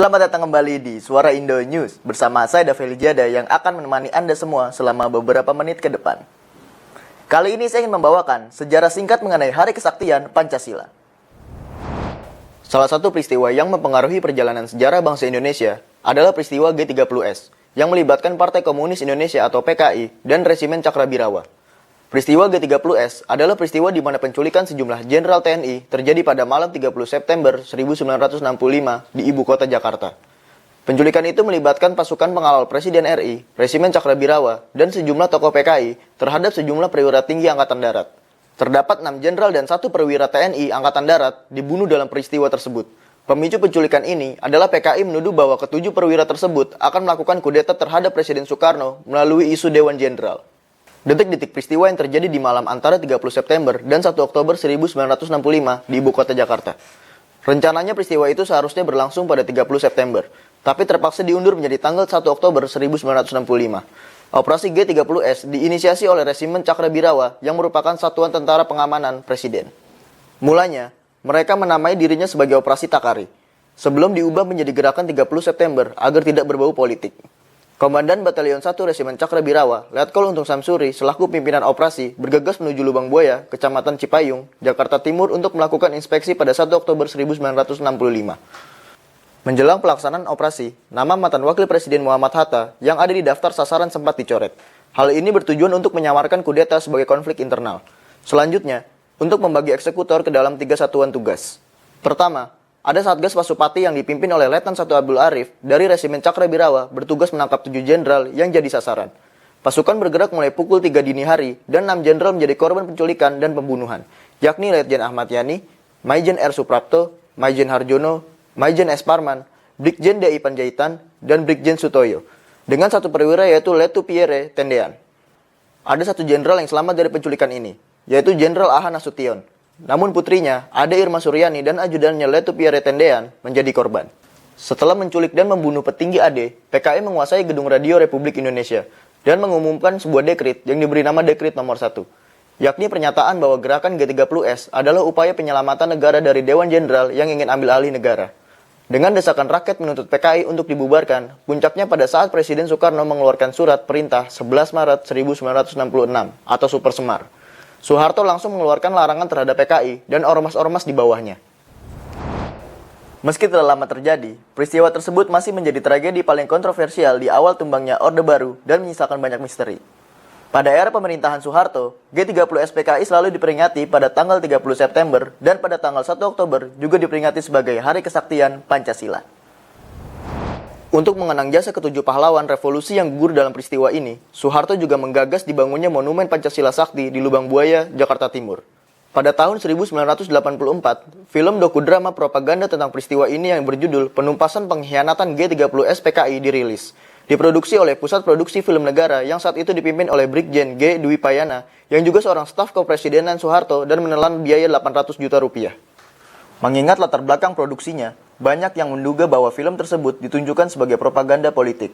Selamat datang kembali di Suara Indo News bersama saya Daveli Jada yang akan menemani Anda semua selama beberapa menit ke depan. Kali ini saya ingin membawakan sejarah singkat mengenai Hari Kesaktian Pancasila. Salah satu peristiwa yang mempengaruhi perjalanan sejarah bangsa Indonesia adalah peristiwa G30S yang melibatkan Partai Komunis Indonesia atau PKI dan Resimen Cakrabirawa. Peristiwa G30S adalah peristiwa di mana penculikan sejumlah jenderal TNI terjadi pada malam 30 September 1965 di ibu kota Jakarta. Penculikan itu melibatkan pasukan pengawal Presiden RI, Resimen Cakrabirawa, dan sejumlah tokoh PKI terhadap sejumlah perwira tinggi Angkatan Darat. Terdapat 6 jenderal dan 1 perwira TNI Angkatan Darat dibunuh dalam peristiwa tersebut. Pemicu penculikan ini adalah PKI menuduh bahwa ketujuh perwira tersebut akan melakukan kudeta terhadap Presiden Soekarno melalui isu Dewan Jenderal. Detik-detik peristiwa yang terjadi di malam antara 30 September dan 1 Oktober 1965 di ibu kota Jakarta. Rencananya peristiwa itu seharusnya berlangsung pada 30 September, tapi terpaksa diundur menjadi tanggal 1 Oktober 1965. Operasi G30S diinisiasi oleh Resimen Cakrabirawa yang merupakan satuan tentara pengamanan Presiden. Mulanya, mereka menamai dirinya sebagai Operasi Takari, sebelum diubah menjadi Gerakan 30 September agar tidak berbau politik. Komandan Batalion 1 Resimen Cakrabirawa, Letkol Untung Samsuri, selaku pimpinan operasi, bergegas menuju Lubang Buaya, Kecamatan Cipayung, Jakarta Timur untuk melakukan inspeksi pada 1 Oktober 1965. Menjelang pelaksanaan operasi, nama mantan Wakil Presiden Muhammad Hatta yang ada di daftar sasaran sempat dicoret. Hal ini bertujuan untuk menyamarkan kudeta sebagai konflik internal. Selanjutnya, untuk membagi eksekutor ke dalam 3 satuan tugas. Pertama, ada Satgas Pasupati yang dipimpin oleh Letnan 1 Abdul Arif dari Resimen Cakrabirawa bertugas menangkap 7 jenderal yang jadi sasaran. Pasukan bergerak mulai pukul 3 dini hari dan 6 jenderal menjadi korban penculikan dan pembunuhan, yakni Letjen Ahmad Yani, Maijen R. Suprapto, Maijen Harjono, Maijen S. Parman, Brigjen D.I. Panjaitan, dan Brigjen Sutoyo, dengan 1 perwira yaitu Letu Pierre Tendean. Ada 1 jenderal yang selamat dari penculikan ini, yaitu Jenderal Aha Nasution. Namun putrinya, Ade Irma Suryani dan ajudannya Letu Pierre Tendean menjadi korban. Setelah menculik dan membunuh petinggi Ade, PKI menguasai Gedung Radio Republik Indonesia dan mengumumkan sebuah dekrit yang diberi nama Dekrit Nomor 1, yakni pernyataan bahwa gerakan G30S adalah upaya penyelamatan negara dari Dewan Jenderal yang ingin ambil alih negara. Dengan desakan rakyat menuntut PKI untuk dibubarkan, puncaknya pada saat Presiden Soekarno mengeluarkan surat perintah 11 Maret 1966 atau Super Semar. Soeharto langsung mengeluarkan larangan terhadap PKI dan ormas-ormas di bawahnya. Meski telah lama terjadi, peristiwa tersebut masih menjadi tragedi paling kontroversial di awal tumbangnya Orde Baru dan menyisakan banyak misteri. Pada era pemerintahan Soeharto, G30S PKI selalu diperingati pada tanggal 30 September dan pada tanggal 1 Oktober juga diperingati sebagai Hari Kesaktian Pancasila. Untuk mengenang jasa ketujuh pahlawan revolusi yang gugur dalam peristiwa ini, Soeharto juga menggagas dibangunnya Monumen Pancasila Sakti di Lubang Buaya, Jakarta Timur. Pada tahun 1984, film dokudrama propaganda tentang peristiwa ini yang berjudul Penumpasan Pengkhianatan G30S PKI dirilis. Diproduksi oleh Pusat Produksi Film Negara yang saat itu dipimpin oleh Brigjen G. Dwi Payana, yang juga seorang staf kepresidenan Soeharto dan menelan biaya 800 juta rupiah. Mengingat latar belakang produksinya, banyak yang menduga bahwa film tersebut ditunjukkan sebagai propaganda politik.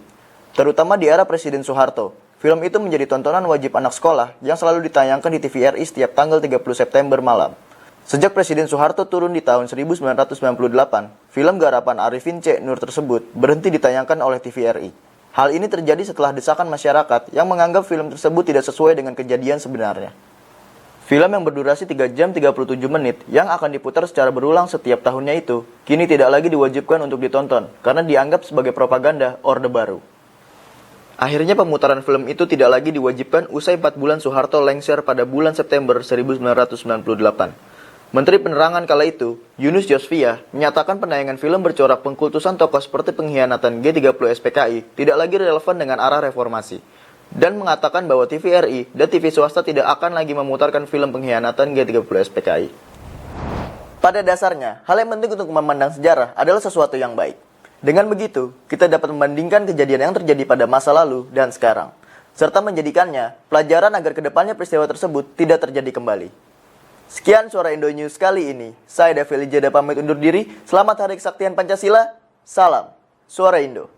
Terutama di era Presiden Soeharto, film itu menjadi tontonan wajib anak sekolah yang selalu ditayangkan di TVRI setiap tanggal 30 September malam. Sejak Presiden Soeharto turun di tahun 1998, film garapan Arifin C. Nur tersebut berhenti ditayangkan oleh TVRI. Hal ini terjadi setelah desakan masyarakat yang menganggap film tersebut tidak sesuai dengan kejadian sebenarnya. Film yang berdurasi 3 jam 37 menit yang akan diputar secara berulang setiap tahunnya itu, kini tidak lagi diwajibkan untuk ditonton karena dianggap sebagai propaganda Orde Baru. Akhirnya pemutaran film itu tidak lagi diwajibkan usai 4 bulan Soeharto lengser pada bulan September 1998. Menteri Penerangan kala itu, Yunus Yosvia, menyatakan penayangan film bercorak pengkultusan tokoh seperti pengkhianatan G30S PKI tidak lagi relevan dengan arah reformasi, dan mengatakan bahwa TVRI dan TV swasta tidak akan lagi memutarkan film pengkhianatan G30S PKI. Pada dasarnya, hal yang penting untuk memandang sejarah adalah sesuatu yang baik. Dengan begitu, kita dapat membandingkan kejadian yang terjadi pada masa lalu dan sekarang, serta menjadikannya pelajaran agar kedepannya peristiwa tersebut tidak terjadi kembali. Sekian Suara Indo News kali ini. Saya Daveli Jada pamit undur diri. Selamat Hari Kesaktian Pancasila. Salam Suara Indo.